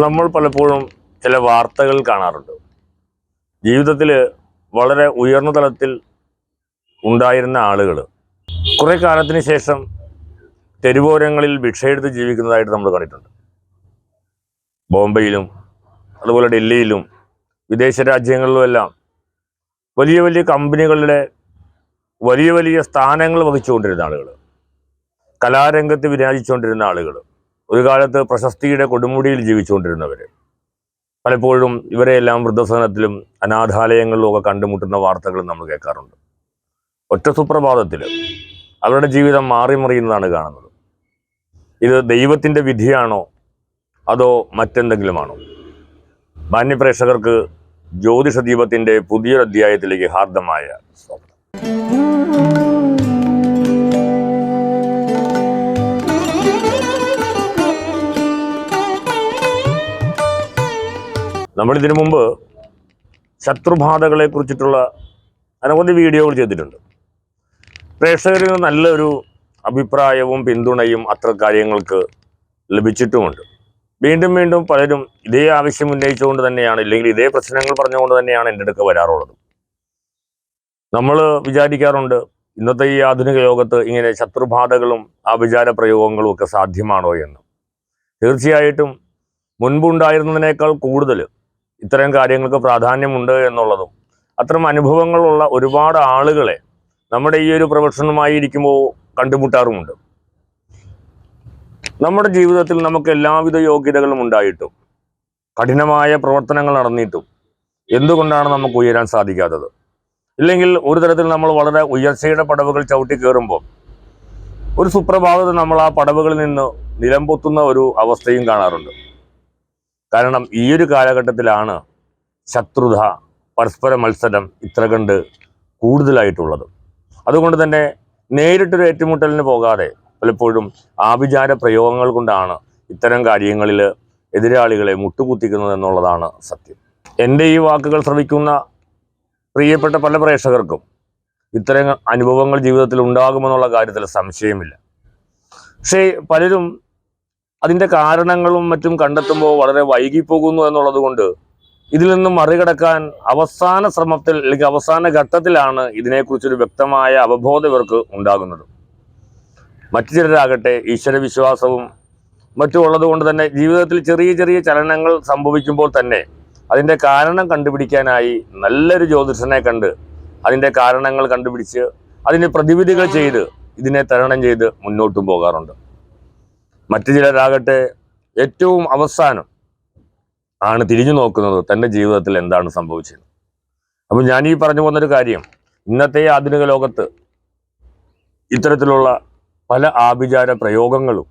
നമ്മൾ പലപ്പോഴും ചില വാർത്തകൾ കാണാറുണ്ട്. ജീവിതത്തിൽ വളരെ ഉയർന്ന തലത്തിൽ ഉണ്ടായിരുന്ന ആളുകൾ കുറേ കാലത്തിന് ശേഷം തെരുവോരങ്ങളിൽ ഭിക്ഷയെടുത്ത് ജീവിക്കുന്നതായിട്ട് നമ്മൾ കണ്ടിട്ടുണ്ട്. ബോംബെയിലും അതുപോലെ ഡൽഹിയിലും വിദേശ രാജ്യങ്ങളിലുമെല്ലാം വലിയ വലിയ കമ്പനികളുടെ വലിയ വലിയ സ്ഥാനങ്ങൾ വഹിച്ചുകൊണ്ടിരുന്ന ആളുകൾ, കലാരംഗത്ത് വിരാജിച്ചുകൊണ്ടിരുന്ന ആളുകൾ, ഒരു കാലത്ത് പ്രശസ്തിയുടെ കൊടുമുടിയിൽ ജീവിച്ചുകൊണ്ടിരുന്നവർ, പലപ്പോഴും ഇവരെയെല്ലാം വൃദ്ധസദനത്തിലും അനാഥാലയങ്ങളിലും ഒക്കെ കണ്ടുമുട്ടുന്ന വാർത്തകൾ നമ്മൾ കേൾക്കാറുണ്ട്. ഒറ്റ സുപ്രഭാതത്തിൽ അവരുടെ ജീവിതം മാറിമറിയുന്നതാണ് കാണുന്നത്. ഇത് ദൈവത്തിൻ്റെ വിധിയാണോ അതോ മറ്റെന്തെങ്കിലുമാണോ? മാന്യപ്രേക്ഷകർക്ക് ജ്യോതിഷ ദീപത്തിൻ്റെ പുതിയൊരു അധ്യായത്തിലേക്ക് ഹാർദമായ സ്വാഗതം. നമ്മളിതിനു മുമ്പ് ശത്രുബാധകളെ കുറിച്ചിട്ടുള്ള അനവധി വീഡിയോകൾ ചെയ്തിട്ടുണ്ട്. പ്രേക്ഷകരിൽ നിന്ന് നല്ലൊരു അഭിപ്രായവും പിന്തുണയും അത്ര കാര്യങ്ങൾക്ക് ലഭിച്ചിട്ടുമുണ്ട്. വീണ്ടും വീണ്ടും പലരും ഇതേ ആവശ്യം ഉന്നയിച്ചുകൊണ്ട് തന്നെയാണ്, ഇല്ലെങ്കിൽ ഇതേ പ്രശ്നങ്ങൾ പറഞ്ഞുകൊണ്ട് തന്നെയാണ് എൻ്റെ അടുക്ക വരാറുള്ളത്. നമ്മൾ വിചാരിക്കാറുണ്ട്, ഇന്നത്തെ ഈ ആധുനിക ലോകത്ത് ഇങ്ങനെ ശത്രുബാധകളും ആഭിചാര പ്രയോഗങ്ങളും ഒക്കെ സാധ്യമാണോ എന്ന്. തീർച്ചയായിട്ടും മുൻപുണ്ടായിരുന്നതിനേക്കാൾ കൂടുതൽ ഇത്തരം കാര്യങ്ങൾക്ക് പ്രാധാന്യമുണ്ട് എന്നുള്ളതും, അത്തരം അനുഭവങ്ങളുള്ള ഒരുപാട് ആളുകളെ നമ്മുടെ ഈ ഒരു പ്രൊഫഷനുമായി ഇരിക്കുമ്പോൾ കണ്ടുമുട്ടാറുമുണ്ട്. നമ്മുടെ ജീവിതത്തിൽ നമുക്ക് എല്ലാവിധ യോഗ്യതകളും ഉണ്ടായിട്ടും കഠിനമായ പ്രവർത്തനങ്ങൾ നടന്നിട്ടും എന്തുകൊണ്ടാണ് നമുക്ക് ഉയരാൻ സാധിക്കാത്തത്? ഇല്ലെങ്കിൽ ഒരു തരത്തിൽ നമ്മൾ വളരെ ഉയർച്ചയുടെ പടവുകൾ ചവിട്ടി കയറുമ്പോൾ ഒരു സുപ്രഭാതത്തിൽ നമ്മൾ ആ പടവുകളിൽ നിന്ന് നിലംപൊത്തുന്ന ഒരു അവസ്ഥയും കാണാറുണ്ട്. കാരണം ഈ ഒരു കാലഘട്ടത്തിലാണ് ശത്രുത, പരസ്പര മത്സരം ഇത്ര കണ്ട് കൂടുതലായിട്ടുള്ളത്. അതുകൊണ്ട് തന്നെ നേരിട്ടൊരു ഏറ്റുമുട്ടലിന് പോകാതെ പലപ്പോഴും ആഭിചാര പ്രയോഗങ്ങൾ കൊണ്ടാണ് ഇത്തരം കാര്യങ്ങളിൽ എതിരാളികളെ മുട്ടുകുത്തിക്കുന്നത് എന്നുള്ളതാണ് സത്യം. എൻ്റെ ഈ വാക്കുകൾ ശ്രവിക്കുന്ന പ്രിയപ്പെട്ട പല പ്രേക്ഷകർക്കും ഇത്തരം അനുഭവങ്ങൾ ജീവിതത്തിൽ ഉണ്ടാകുമെന്നുള്ള കാര്യത്തിൽ സംശയമില്ല. പക്ഷേ പലരും അതിൻ്റെ കാരണങ്ങളും മറ്റും കണ്ടെത്തുമ്പോൾ വളരെ വൈകിപ്പോകുന്നു എന്നുള്ളത് കൊണ്ട് ഇതിൽ നിന്നും മറികടക്കാൻ അവസാന ശ്രമത്തിൽ അല്ലെങ്കിൽ അവസാന ഘട്ടത്തിലാണ് ഇതിനെക്കുറിച്ചൊരു വ്യക്തമായ അവബോധം ഇവർക്ക് ഉണ്ടാകുന്നത്. മറ്റു ചിലരാകട്ടെ ഈശ്വരവിശ്വാസവും മറ്റും ഉള്ളത് കൊണ്ട് തന്നെ ജീവിതത്തിൽ ചെറിയ ചെറിയ ചലനങ്ങൾ സംഭവിക്കുമ്പോൾ തന്നെ അതിൻ്റെ കാരണം കണ്ടുപിടിക്കാനായി നല്ലൊരു ജ്യോതിഷനെ കണ്ട് അതിൻ്റെ കാരണങ്ങൾ കണ്ടുപിടിച്ച് അതിന് പ്രതിവിധികൾ ചെയ്ത് ഇതിനെ തരണം ചെയ്ത് മുന്നോട്ടും പോകാറുണ്ട്. മറ്റു ചിലരാകട്ടെ ഏറ്റവും അവസാനം ആണ് തിരിഞ്ഞു നോക്കുന്നത് തൻ്റെ ജീവിതത്തിൽ എന്താണ് സംഭവിച്ചത്. അപ്പം ഞാൻ ഈ പറഞ്ഞു പോകുന്നൊരു കാര്യം, ഇന്നത്തെ ആധുനിക ലോകത്ത് ഇത്തരത്തിലുള്ള പല ആഭിചാര പ്രയോഗങ്ങളും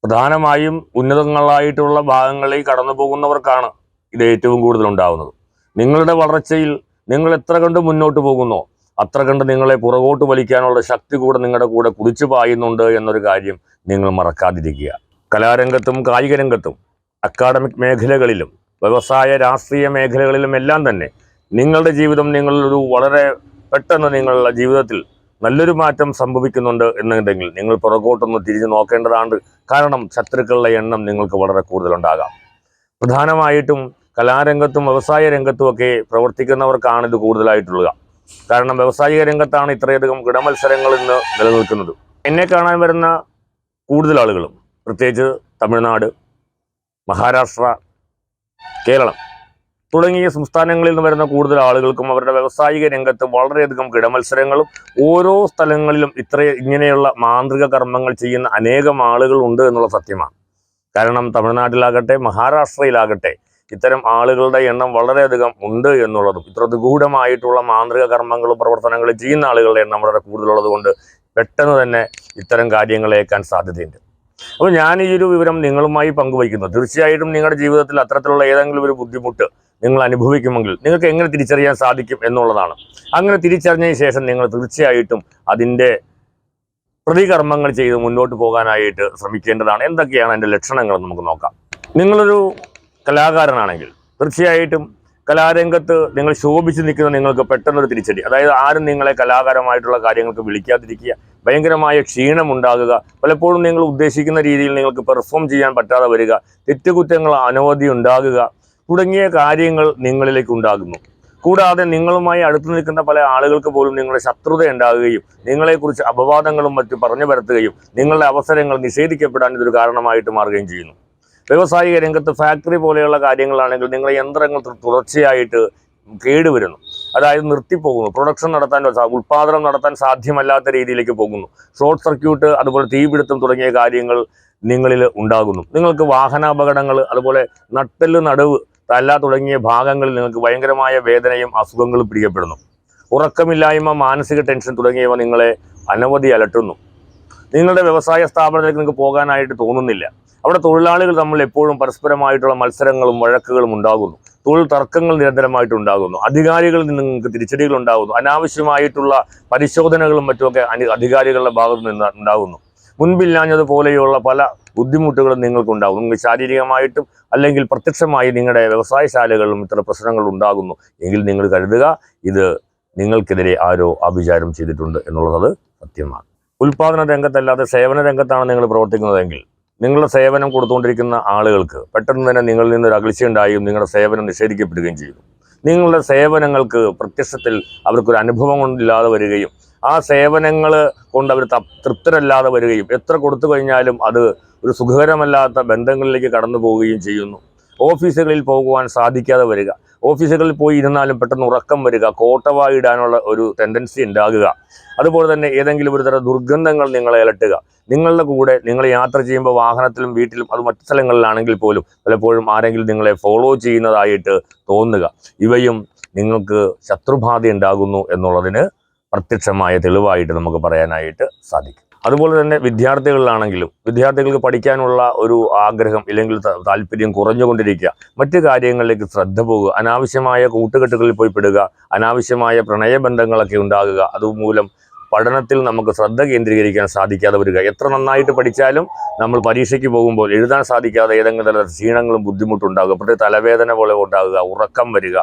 പ്രധാനമായും ഉന്നതങ്ങളായിട്ടുള്ള ഭാഗങ്ങളിൽ കടന്നു പോകുന്നവർക്കാണ് ഇത് ഏറ്റവും കൂടുതൽ ഉണ്ടാകുന്നത്. നിങ്ങളുടെ വളർച്ചയിൽ നിങ്ങൾ എത്ര കണ്ട് മുന്നോട്ട് പോകുന്നോ അത്ര കണ്ട് നിങ്ങളെ പുറകോട്ട് വലിക്കാനുള്ള ശക്തി കൂടെ നിങ്ങളുടെ കൂടെ കുതിച്ചു പായുന്നുണ്ട് എന്നൊരു കാര്യം നിങ്ങൾ മറക്കാതിരിക്കുക. കലാരംഗത്തും കായിക രംഗത്തും അക്കാഡമിക് മേഖലകളിലും വ്യവസായ രാഷ്ട്രീയ മേഖലകളിലും എല്ലാം തന്നെ നിങ്ങളുടെ ജീവിതം നിങ്ങളൊരു വളരെ പെട്ടെന്ന് നിങ്ങളുടെ ജീവിതത്തിൽ നല്ലൊരു മാറ്റം സംഭവിക്കുന്നുണ്ട് എന്നുണ്ടെങ്കിൽ നിങ്ങൾ പുറകോട്ടൊന്ന് തിരിഞ്ഞു നോക്കേണ്ടതാണ്. കാരണം ശത്രുക്കളുടെ എണ്ണം നിങ്ങൾക്ക് വളരെ കൂടുതലുണ്ടാകാം. പ്രധാനമായിട്ടും കലാരംഗത്തും വ്യവസായ രംഗത്തുമൊക്കെ പ്രവർത്തിക്കുന്നവർക്കാണ് ഇത് കൂടുതലായിട്ടുള്ളത്. കാരണം വ്യവസായിക രംഗത്താണ് ഇത്രയധികം കിടമത്സരങ്ങൾ ഇന്ന് നിലനിൽക്കുന്നത്. എന്നെ കാണാൻ വരുന്ന കൂടുതൽ ആളുകളും പ്രത്യേകിച്ച് തമിഴ്നാട്, മഹാരാഷ്ട്ര, കേരളം തുടങ്ങിയ സംസ്ഥാനങ്ങളിൽ നിന്ന് വരുന്ന കൂടുതൽ ആളുകൾക്കും അവരുടെ വ്യവസായിക രംഗത്ത് വളരെയധികം കിടമത്സരങ്ങളും ഓരോ സ്ഥലങ്ങളിലും ഇങ്ങനെയുള്ള മാന്ത്രിക കർമ്മങ്ങൾ ചെയ്യുന്ന അനേകം ആളുകൾ ഉണ്ട് എന്നുള്ള സത്യമാണ്. കാരണം തമിഴ്നാട്ടിലാകട്ടെ മഹാരാഷ്ട്രയിലാകട്ടെ ഇത്തരം ആളുകളുടെ എണ്ണം വളരെയധികം ഉണ്ട് എന്നുള്ളതും ഇത്ര നിഗൂഢമായിട്ടുള്ള മാന്ത്രിക കർമ്മങ്ങളും പ്രവർത്തനങ്ങളും ചെയ്യുന്ന ആളുകളുടെ എണ്ണം വളരെ കൂടുതലുള്ളത് കൊണ്ട് പെട്ടെന്ന് തന്നെ ഇത്തരം കാര്യങ്ങളേക്കാൻ സാധ്യതയുണ്ട്. അപ്പോൾ ഞാൻ ഈ ഒരു വിവരം നിങ്ങളുമായി പങ്കുവയ്ക്കുന്നു. തീർച്ചയായിട്ടും നിങ്ങളുടെ ജീവിതത്തിൽ അത്തരത്തിലുള്ള ഏതെങ്കിലും ഒരു ബുദ്ധിമുട്ട് നിങ്ങൾ അനുഭവിക്കുമെങ്കിൽ നിങ്ങൾക്ക് എങ്ങനെ തിരിച്ചറിയാൻ സാധിക്കും എന്നുള്ളതാണ്. അങ്ങനെ തിരിച്ചറിഞ്ഞതിന് ശേഷം നിങ്ങൾ തീർച്ചയായിട്ടും അതിൻ്റെ പ്രതികർമ്മങ്ങൾ ചെയ്ത് മുന്നോട്ട് പോകാനായിട്ട് ശ്രമിക്കേണ്ടതാണ്. എന്തൊക്കെയാണ് അതിൻ്റെ ലക്ഷണങ്ങൾ നമുക്ക് നോക്കാം. നിങ്ങളൊരു കലാകാരനാണെങ്കിൽ തീർച്ചയായിട്ടും കലാരംഗത്ത് നിങ്ങൾ ശോഭിച്ച് നിൽക്കുന്ന നിങ്ങൾക്ക് പെട്ടെന്നൊരു തിരിച്ചടി, അതായത് ആരും നിങ്ങളെ കലാകാരമായിട്ടുള്ള കാര്യങ്ങൾക്ക് വിളിക്കാതിരിക്കുക, ഭയങ്കരമായ ക്ഷീണം ഉണ്ടാകുക, പലപ്പോഴും നിങ്ങൾ ഉദ്ദേശിക്കുന്ന രീതിയിൽ നിങ്ങൾക്ക് പെർഫോം ചെയ്യാൻ പറ്റാതെ വരിക, തെറ്റുകുറ്റങ്ങൾ അനവധി ഉണ്ടാകുക തുടങ്ങിയ കാര്യങ്ങൾ നിങ്ങളിലേക്ക് ഉണ്ടാകുന്നു. കൂടാതെ നിങ്ങളുമായി അടുത്തു നിൽക്കുന്ന പല ആളുകൾക്ക് പോലും നിങ്ങളുടെ ശത്രുത ഉണ്ടാകുകയും നിങ്ങളെക്കുറിച്ച് അപവാദങ്ങളും മറ്റും പറഞ്ഞു പരത്തുകയും നിങ്ങളുടെ അവസരങ്ങൾ നിഷേധിക്കപ്പെടാൻ ഇതൊരു കാരണമായിട്ട് മാറുകയും ചെയ്യുന്നു. വ്യവസായിക രംഗത്ത് ഫാക്ടറി പോലെയുള്ള കാര്യങ്ങളാണെങ്കിൽ നിങ്ങളുടെ യന്ത്രങ്ങൾ തുടർച്ചയായിട്ട് കേടുവരുന്നു, അതായത് നിർത്തിപ്പോകുന്നു, പ്രൊഡക്ഷൻ നടത്താൻ ഉൽപ്പാദനം നടത്താൻ സാധ്യമല്ലാത്ത രീതിയിലേക്ക് പോകുന്നു, ഷോർട്ട് സർക്യൂട്ട് അതുപോലെ തീപിടുത്തം തുടങ്ങിയ കാര്യങ്ങൾ നിങ്ങളിൽ ഉണ്ടാകുന്നു. നിങ്ങൾക്ക് വാഹനാപകടങ്ങൾ, അതുപോലെ നട്ടെല്ല്, നടുവ്, തല തുടങ്ങിയ ഭാഗങ്ങളിൽ നിങ്ങൾക്ക് ഭയങ്കരമായ വേദനയും അസുഖങ്ങളും പിടിക്കപ്പെടുന്നു. ഉറക്കമില്ലായ്മ, മാനസിക ടെൻഷൻ തുടങ്ങിയവ നിങ്ങളെ അനവധി അലട്ടുന്നു. നിങ്ങളുടെ വ്യവസായ സ്ഥാപനത്തിലേക്ക് നിങ്ങൾക്ക് പോകാനായിട്ട് തോന്നുന്നില്ല. അവിടെ തൊഴിലാളികൾ തമ്മിൽ എപ്പോഴും പരസ്പരമായിട്ടുള്ള മത്സരങ്ങളും വഴക്കുകളും ഉണ്ടാകുന്നു. തൊഴിൽ തർക്കങ്ങൾ നിരന്തരമായിട്ട് ഉണ്ടാകുന്നു. അധികാരികളിൽ നിന്ന് നിങ്ങൾക്ക് തിരിച്ചടികൾ ഉണ്ടാകുന്നു. അനാവശ്യമായിട്ടുള്ള പരിശോധനകളും മറ്റുമൊക്കെ അധികാരികളുടെ ഭാഗത്ത് നിന്ന് ഉണ്ടാകുന്നു. മുൻപില്ലാഞ്ഞതുപോലെയുള്ള പല ബുദ്ധിമുട്ടുകളും നിങ്ങൾക്കുണ്ടാകും. നിങ്ങൾ ശാരീരികമായിട്ടും അല്ലെങ്കിൽ പ്രത്യക്ഷമായി നിങ്ങളുടെ വ്യവസായശാലകളിലും ഇത്തരം പ്രശ്നങ്ങൾ ഉണ്ടാകുന്നു എങ്കിൽ നിങ്ങൾ കരുതുക, ഇത് നിങ്ങൾക്കെതിരെ ആരോ ആഭിചാരം ചെയ്തിട്ടുണ്ട് എന്നുള്ളത് സത്യമാണ്. ഉൽപ്പാദന രംഗത്തല്ലാതെ സേവന രംഗത്താണ് നിങ്ങൾ പ്രവർത്തിക്കുന്നതെങ്കിൽ നിങ്ങളുടെ സേവനം കൊടുത്തുകൊണ്ടിരിക്കുന്ന ആളുകൾക്ക് പെട്ടെന്ന് തന്നെ നിങ്ങളിൽ നിന്നൊരു അകൽച്ചയുണ്ടായും നിങ്ങളുടെ സേവനം നിഷേധിക്കപ്പെടുകയും ചെയ്തു. നിങ്ങളുടെ സേവനങ്ങൾക്ക് പ്രത്യക്ഷത്തിൽ അവർക്കൊരു അനുഭവം കൊണ്ടില്ലാതെ വരികയും ആ സേവനങ്ങൾ കൊണ്ട് അവർ തൃപ്തരല്ലാതെ വരികയും എത്ര കൊടുത്തു കഴിഞ്ഞാലും അത് ഒരു സുഖകരമല്ലാത്ത ബന്ധങ്ങളിലേക്ക് കടന്നു പോവുകയും ചെയ്യുന്നു. ഓഫീസുകളിൽ പോകുവാൻ സാധിക്കാതെ വരിക, ഓഫീസുകളിൽ പോയി ഇരുന്നാലും പെട്ടെന്ന് ഉറക്കം വരിക, കോട്ടവായി ഇടാനുള്ള ഒരു ടെൻഡൻസി ഉണ്ടാകുക, അതുപോലെ തന്നെ ഏതെങ്കിലും ഒരു തരം ദുർഗന്ധങ്ങൾ നിങ്ങളെ അലട്ടുക, നിങ്ങളുടെ കൂടെ നിങ്ങൾ യാത്ര ചെയ്യുമ്പോൾ വാഹനത്തിലും വീട്ടിലും അത് മറ്റു സ്ഥലങ്ങളിലാണെങ്കിൽ പോലും പലപ്പോഴും ആരെങ്കിലും നിങ്ങളെ ഫോളോ ചെയ്യുന്നതായിട്ട് തോന്നുക, ഇവയും നിങ്ങൾക്ക് ശത്രുബാധ ഉണ്ടാകുന്നു എന്നുള്ളതിന് പ്രത്യക്ഷമായ തെളിവായിട്ട് നമുക്ക് പറയാനായിട്ട് സാധിക്കും. അതുപോലെ തന്നെ വിദ്യാർത്ഥികളിലാണെങ്കിലും വിദ്യാർത്ഥികൾക്ക് പഠിക്കാനുള്ള ഒരു ആഗ്രഹം ഇല്ലെങ്കിൽ താല്പര്യം കുറഞ്ഞുകൊണ്ടിരിക്കുക, മറ്റു കാര്യങ്ങളിലേക്ക് ശ്രദ്ധ പോകുക, അനാവശ്യമായ കൂട്ടുകെട്ടുകളിൽ പോയി പെടുക, അനാവശ്യമായ പ്രണയബന്ധങ്ങളൊക്കെ ഉണ്ടാകുക, അതുമൂലം പഠനത്തിൽ നമുക്ക് ശ്രദ്ധ കേന്ദ്രീകരിക്കാൻ സാധിക്കാതെ വരിക. എത്ര നന്നായിട്ട് പഠിച്ചാലും നമ്മൾ പരീക്ഷയ്ക്ക് പോകുമ്പോൾ എഴുതാൻ സാധിക്കാതെ ഏതെങ്കിലും തരം ക്ഷീണങ്ങളും ബുദ്ധിമുട്ടുണ്ടാകുക, പ്രത്യേക തലവേദന പോലെ ഉണ്ടാകുക, ഉറക്കം വരിക,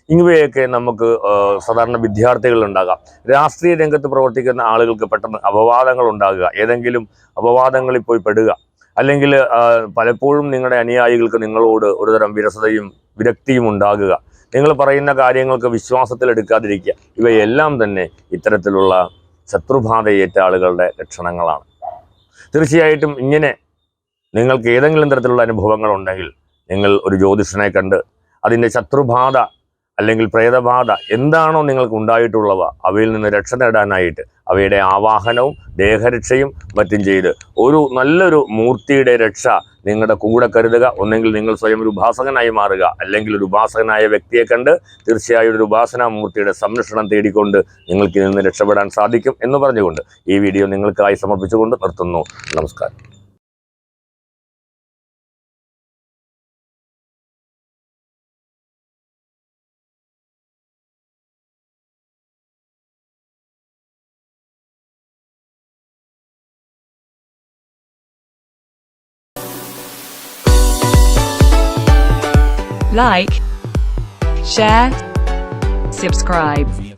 ഇവയൊക്കെ നമുക്ക് സാധാരണ വിദ്യാർത്ഥികളുണ്ടാകാം. രാഷ്ട്രീയ രംഗത്ത് പ്രവർത്തിക്കുന്ന ആളുകൾക്ക് പെട്ടെന്ന് അപവാദങ്ങൾ ഉണ്ടാകുക, ഏതെങ്കിലും അപവാദങ്ങളിൽ പോയി പെടുക, അല്ലെങ്കിൽ പലപ്പോഴും നിങ്ങളുടെ അനുയായികൾക്ക് നിങ്ങളോട് ഒരുതരം വിരസതയും വിരക്തിയും ഉണ്ടാകുക, നിങ്ങൾ പറയുന്ന കാര്യങ്ങൾക്ക് വിശ്വാസത്തിലെടുക്കാതിരിക്കുക, ഇവയെല്ലാം തന്നെ ഇത്തരത്തിലുള്ള ശത്രുബാധയേറ്റ ആളുകളുടെ ലക്ഷണങ്ങളാണ്. തീർച്ചയായിട്ടും ഇങ്ങനെ നിങ്ങൾക്ക് ഏതെങ്കിലും തരത്തിലുള്ള അനുഭവങ്ങൾ ഉണ്ടെങ്കിൽ നിങ്ങൾ ഒരു ജ്യോതിഷനെ കണ്ട് അതിൻ്റെ ശത്രുബാധ അല്ലെങ്കിൽ പ്രേതബാധ എന്താണോ നിങ്ങൾക്ക് ഉണ്ടായിട്ടുള്ളവ അവയിൽ നിന്ന് രക്ഷ നേടാനായിട്ട് അവയുടെ ആവാഹനവും ദേഹരക്ഷയും മറ്റും ചെയ്ത് ഒരു നല്ലൊരു മൂർത്തിയുടെ രക്ഷ നിങ്ങളുടെ കൂടെ കരുതുക. ഒന്നെങ്കിൽ നിങ്ങൾ സ്വയം ഒരു ഉപാസകനായി മാറുക, അല്ലെങ്കിൽ ഒരു ഉപാസകനായ വ്യക്തിയെ കണ്ട് തീർച്ചയായും ഒരു ഉപാസനാമൂർത്തിയുടെ സംരക്ഷണം തേടിക്കൊണ്ട് നിങ്ങൾക്ക് ഇതിൽ നിന്ന് രക്ഷപ്പെടാൻ സാധിക്കും എന്ന് പറഞ്ഞുകൊണ്ട് ഈ വീഡിയോ നിങ്ങൾക്കായി സമർപ്പിച്ചുകൊണ്ട് നിർത്തുന്നു. നമസ്കാരം. Like, share, subscribe.